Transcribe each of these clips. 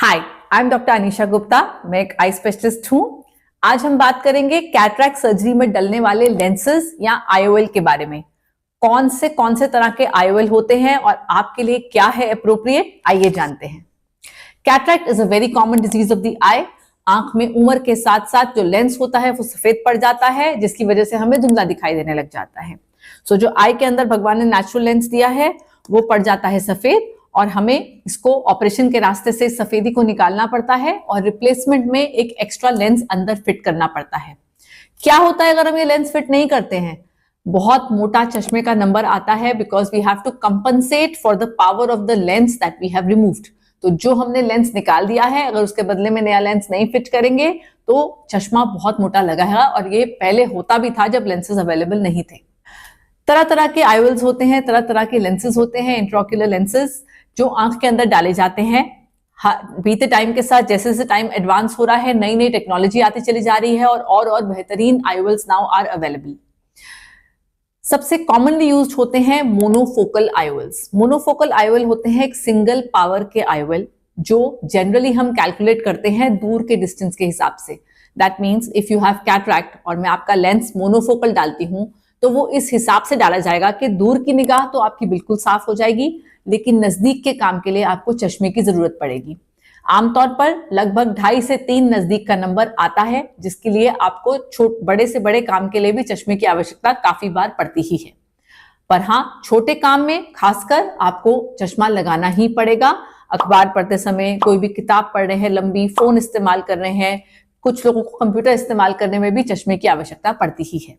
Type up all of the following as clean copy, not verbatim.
Hi, I am doctor Anisha Gupta. मैं एक eye specialist हूं। आज हम बात करेंगे कैटरैक्ट सर्जरी में डलने वाले लेंसेज या आईओएल के बारे में। कौन से तरह के आईओएल होते हैं और आपके लिए क्या है अप्रोप्रिएट, आइए जानते हैं। Cataract is a very common disease of the eye. आंख में उम्र के साथ साथ जो लेंस होता है वो सफेद पड़ जाता है, जिसकी वजह से हमें धुंधला दिखाई देने लग जाता है। सो जो आई के अंदर भगवान ने नेचुरल लेंस दिया है वो पड़ जाता है सफेद, और हमें इसको ऑपरेशन के रास्ते से सफेदी को निकालना पड़ता है और रिप्लेसमेंट में एक एक्स्ट्रा लेंस अंदर फिट करना पड़ता है। क्या होता है अगर हम ये लेंस फिट नहीं करते हैं? बहुत मोटा चश्मे का नंबर आता है, because we have to compensate for the power of the lens that we have removed. तो जो हमने लेंस निकाल दिया है, अगर उसके बदले में नया लेंस नहीं फिट करेंगे तो चश्मा बहुत मोटा लगेगा, और ये पहले होता भी था जब लेंसेज अवेलेबल नहीं थे। तरह तरह के आईओएल्स होते हैं, तरह तरह के लेंसेज होते हैं, इंट्राओक्यूलर लेंसेज जो आंख के अंदर डाले जाते हैं। बीते टाइम के साथ जैसे जैसे टाइम एडवांस हो रहा है, नई नई टेक्नोलॉजी आती चली जा रही है और बेहतरीन आईओएल्स नाउ आर अवेलेबल। सबसे कॉमनली यूज्ड होते हैं मोनोफोकल आईओएल्स। मोनोफोकल आईओएल होते हैं एक सिंगल पावर के आईओएल जो जनरली हम कैलकुलेट करते हैं दूर के डिस्टेंस के हिसाब से। That means if you have cataract और मैं आपका लेंस मोनोफोकल डालती हूं तो वो इस हिसाब से डाला जाएगा कि दूर की निगाह तो आपकी बिल्कुल साफ हो जाएगी, लेकिन नजदीक के काम के लिए आपको चश्मे की जरूरत पड़ेगी। आमतौर पर लगभग 2.5 से 3 नजदीक का नंबर आता है, जिसके लिए आपको बड़े से बड़े काम के लिए भी चश्मे की आवश्यकता काफी बार पड़ती ही है। पर हाँ, छोटे काम में खासकर आपको चश्मा लगाना ही पड़ेगा। अखबार पढ़ते समय, कोई भी किताब पढ़ रहे हैं लंबी, फोन इस्तेमाल कर रहे हैं, कुछ लोगों को कंप्यूटर इस्तेमाल करने में भी चश्मे की आवश्यकता पड़ती ही है।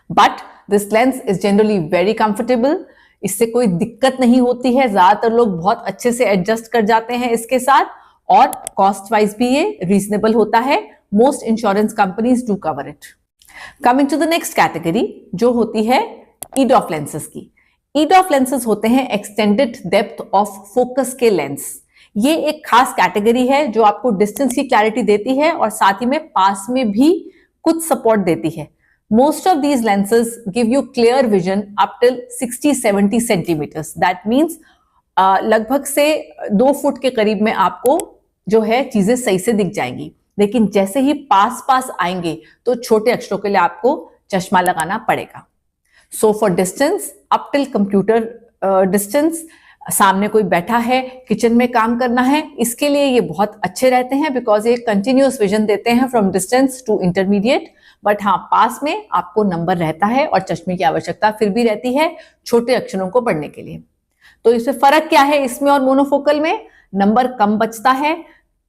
But this lens is generally very comfortable. इससे कोई दिक्कत नहीं होती है, ज्यादातर लोग बहुत अच्छे से एडजस्ट कर जाते हैं इसके साथ, और कॉस्ट वाइज भी ये रीजनेबल होता है। Most insurance companies do cover it. Coming to the next category जो होती है ईडॉफ लेंसेज की। ईडॉफ लेंसेज होते हैं एक्सटेंडेड डेप्थ ऑफ फोकस के लेंस। ये एक खास कैटेगरी है जो आपको डिस्टेंस की क्लैरिटी देती है और साथ ही में पास में भी कुछ सपोर्ट देती है। Most of these lenses give you clear vision up till 60-70 centimeters. That means लगभग से 2 फुट के करीब में आपको जो है चीजें सही से दिख जाएंगी, लेकिन जैसे ही पास आएंगे तो छोटे अक्षरों के लिए आपको चश्मा लगाना पड़ेगा। So for distance up till computer distance, सामने कोई बैठा है, किचन में काम करना है, इसके लिए ये बहुत अच्छे रहते हैं, बिकॉज ये कंटिन्यूअस विजन देते हैं from distance to intermediate. But हाँ, पास में आपको नंबर रहता है और चश्मे की आवश्यकता फिर भी रहती है छोटे अक्षरों को पढ़ने के लिए। तो इसमें फर्क क्या है? इसमें और मोनोफोकल में नंबर कम बचता है,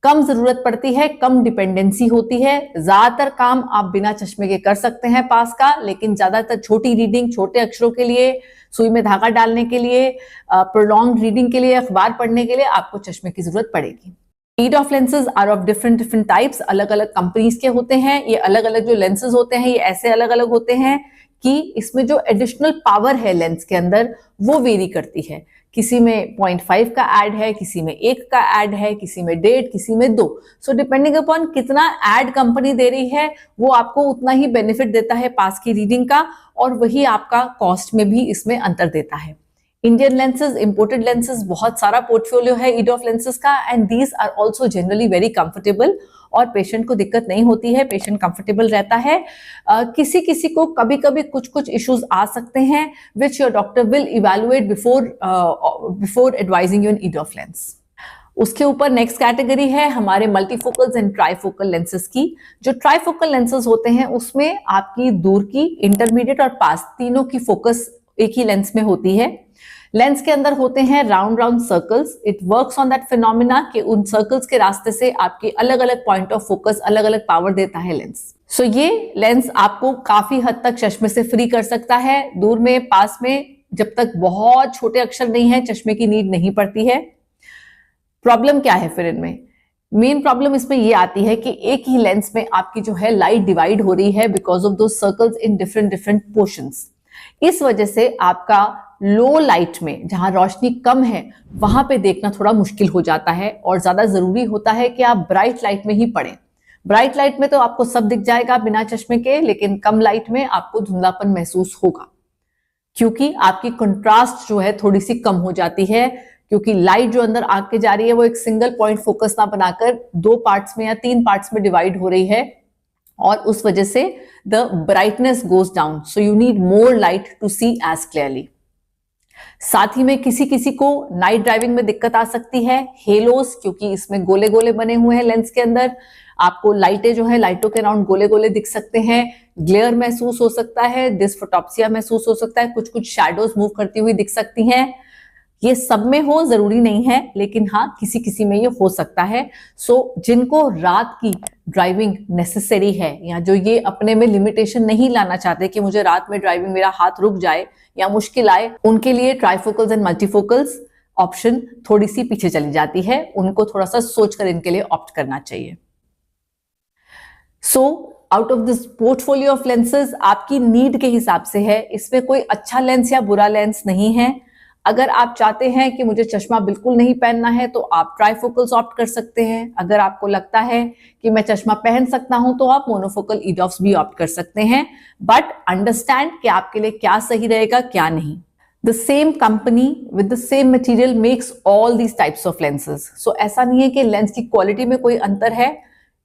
कम जरूरत पड़ती है, कम डिपेंडेंसी होती है। ज्यादातर काम आप बिना चश्मे के कर सकते हैं पास का, लेकिन ज्यादातर छोटी रीडिंग, छोटे अक्षरों के लिए, सुई में धागा डालने के लिए, प्रोलॉन्ग रीडिंग के लिए, अखबार पढ़ने के लिए आपको चश्मे की जरूरत पड़ेगी। EDOF lenses are of different types. अलग अलग कंपनीज के होते हैं ये। अलग अलग जो लेंसेज होते हैं ये ऐसे अलग अलग होते हैं कि इसमें जो एडिशनल पावर है लेंस के अंदर वो वेरी करती है। किसी में 0.5 का ऐड है, किसी में 1 का ऐड है, किसी में 1.5, किसी में 2। सो डिपेंडिंग अपॉन कितना ऐड कंपनी दे रही है वो आपको उतना ही बेनिफिट देता है पास की रीडिंग का, और वही आपका कॉस्ट में भी इसमें अंतर देता है। इंडियन लेंसेज, इंपोर्टेड लेंसेज, बहुत सारा पोर्टफोलियो है ईडॉफ लेंसेज का, and these are also generally very comfortable, और पेशेंट को दिक्कत नहीं होती है, पेशेंट कंफर्टेबल रहता है। किसी किसी को कभी कभी कुछ इश्यूज आ सकते हैं which your doctor will evaluate before advising you an EDOF lens. उसके ऊपर नेक्स्ट कैटेगरी है हमारे मल्टीफोकल्स एंड ट्राइफोकल लेंसेज की। जो ट्राइफोकल लेंसेज होते हैं उसमें आपकी दूर की, इंटरमीडिएट और पास तीनों की फोकस एक ही लेंस में होती है। लेंस के अंदर होते हैं round circles. It works on that phenomena कि उन सर्कल्स के रास्ते से आपके अलग अलग पॉइंट ऑफ फोकस, अलग अलग पावर देता है लेंस। सो ये लेंस आपको काफी हद तक चश्मे से फ्री कर सकता है। दूर में, पास में, जब तक बहुत छोटे अक्षर नहीं है चश्मे की नीड नहीं पड़ती है। प्रॉब्लम क्या है फिर इनमें? मेन प्रॉब्लम इसमें ये आती है कि एक ही लेंस में आपकी जो है लाइट डिवाइड हो रही है बिकॉज ऑफ दो सर्कल्स इन डिफरेंट पोर्शंस। इस वजह से आपका लो लाइट में, जहां रोशनी कम है, वहां पे देखना थोड़ा मुश्किल हो जाता है, और ज्यादा जरूरी होता है कि आप ब्राइट लाइट में ही पढ़ें। ब्राइट लाइट में तो आपको सब दिख जाएगा बिना चश्मे के, लेकिन कम लाइट में आपको धुंधलापन महसूस होगा, क्योंकि आपकी कंट्रास्ट जो है थोड़ी सी कम हो जाती है क्योंकि लाइट जो अंदर आग के जा रही है वो एक सिंगल पॉइंट फोकस ना बनाकर 2 पार्ट्स में या 3 पार्ट्स में डिवाइड हो रही है, और उस वजह से the brightness goes down, so you need more light to see as clearly. साथ ही में किसी किसी को नाइट ड्राइविंग में दिक्कत आ सकती है, हेलोस, क्योंकि इसमें गोले गोले बने हुए हैं लेंस के अंदर, आपको लाइटें जो है लाइटों के अराउंड गोले गोले दिख सकते हैं, ग्लेयर महसूस हो सकता है, डिस्फोटॉप्सिया महसूस हो सकता है, कुछ कुछ शैडोज मूव करती हुई दिख सकती हैं। ये सब में हो जरूरी नहीं है, लेकिन हाँ किसी किसी में ये हो सकता है। सो जिनको रात की ड्राइविंग नेसेसरी है, या जो ये अपने में लिमिटेशन नहीं लाना चाहते कि मुझे रात में ड्राइविंग मेरा हाथ रुक जाए या मुश्किल आए, उनके लिए ट्राइफोकल्स एंड मल्टीफोकल्स ऑप्शन थोड़ी सी पीछे चली जाती है, उनको थोड़ा सा सोचकर इनके लिए ऑप्ट करना चाहिए। So out of this portfolio of lenses आपकी नीड के हिसाब से है, इसमें कोई अच्छा लेंस या बुरा लेंस नहीं है। अगर आप चाहते हैं कि मुझे चश्मा बिल्कुल नहीं पहनना है तो आप ट्राइफोकल्स ऑप्ट कर सकते हैं। अगर आपको लगता है कि मैं चश्मा पहन सकता हूं तो आप मोनोफोकल ईडॉफ्स भी ऑप्ट कर सकते हैं, बट अंडरस्टैंड कि आपके लिए क्या सही रहेगा क्या नहीं। The same company with the same material makes all these types of lenses. So ऐसा नहीं है कि लेंस की क्वालिटी में कोई अंतर है,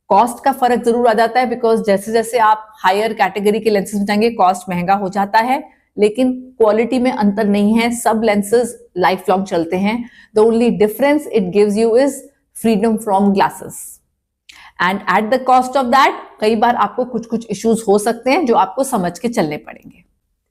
कॉस्ट का फर्क जरूर आ जाता है, बिकॉज जैसे जैसे आप हायर कैटेगरी के लेंसेज में जाएंगे कॉस्ट महंगा हो जाता है, लेकिन क्वालिटी में अंतर नहीं है, सब लेंसेज लाइफ लॉन्ग चलते हैं। The only difference it gives you is freedom from glasses, and at the cost of that कई बार आपको कुछ कुछ इश्यूज हो सकते हैं जो आपको समझ के चलने पड़ेंगे।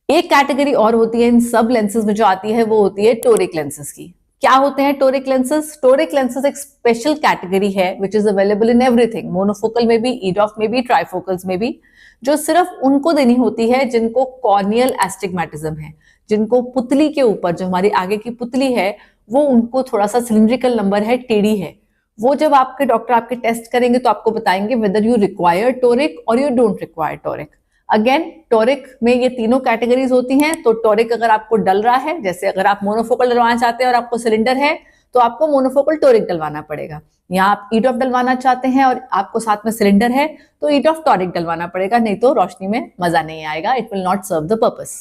एक कैटेगरी और होती है इन सब लेंसेज में जो आती है, वो होती है टोरिक लेंसेज की। क्या होते हैं टोरिक लेंसेज? टोरिक लेंसेज एक स्पेशल कैटेगरी है which is available in everything, monofocal में भी, ईडॉफ में भी, ट्राइफोकल्स में भी, जो सिर्फ उनको देनी होती है जिनको कॉर्नियल एस्टिग्मेटिज्म है, जिनको पुतली के ऊपर, जो हमारी आगे की पुतली है वो उनको थोड़ा सा सिलिंड्रिकल नंबर है, टेढ़ी है। वो जब आपके डॉक्टर आपके टेस्ट करेंगे तो आपको बताएंगे वेदर यू रिक्वायर टोरिक और you don't require toric. Again toric में ये तीनों कैटेगरीज होती हैं, तो टोरिक अगर आपको डल रहा है, जैसे अगर आप मोनोफोकल डलवाना चाहते हैं और आपको सिलेंडर है तो आपको मोनोफोकल टोरिक डलवाना पड़ेगा, या आप ईडॉफ डलवाना चाहते हैं और आपको साथ में सिलेंडर है तो ईडॉफ टोरिक डलवाना पड़ेगा, नहीं तो रोशनी में मजा नहीं आएगा, it will not serve the purpose.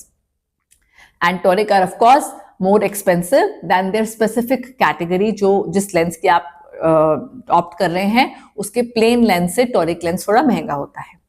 And toric are of course more expensive than their specific category, जो जिस लेंस की आप ऑप्ट कर रहे हैं उसके प्लेन लेंस से टोरिक लेंस थोड़ा महंगा होता है।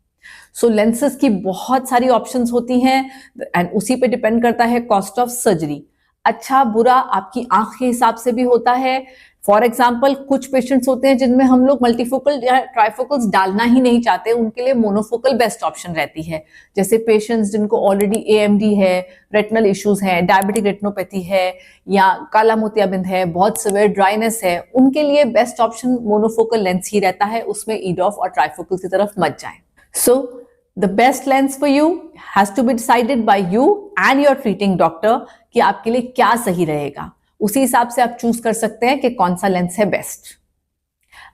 सो लेंसेज की बहुत सारी ऑप्शंस होती हैं एंड उसी पे डिपेंड करता है कॉस्ट ऑफ सर्जरी। अच्छा बुरा आपकी आंख के हिसाब से भी होता है। फॉर एग्जाम्पल कुछ पेशेंट्स होते हैं जिनमें हम लोग मल्टीफोकल या ट्राइफोकल्स डालना ही नहीं चाहते, उनके लिए मोनोफोकल बेस्ट ऑप्शन रहती है। जैसे पेशेंट्स जिनको ऑलरेडी AMD है, रेटिनल इश्यूज हैं, डायबिटिक रेटिनोपैथी है या काला मोतियाबिंद है, बहुत सिवियर ड्राइनेस है, उनके लिए बेस्ट ऑप्शन मोनोफोकल लेंस ही रहता है, उसमें ईडॉफ और ट्राइफोकल की तरफ मत जाए। So the best lens for you has to be decided by you and your treating doctor कि आपके लिए क्या सही रहेगा, उसी हिसाब से आप चूज कर सकते हैं कि कौन सा लेंस है बेस्ट।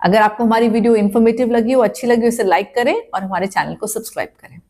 अगर आपको हमारी वीडियो इंफॉर्मेटिव लगी हो, अच्छी लगी हो, इसे लाइक करें और हमारे चैनल को सब्सक्राइब करें।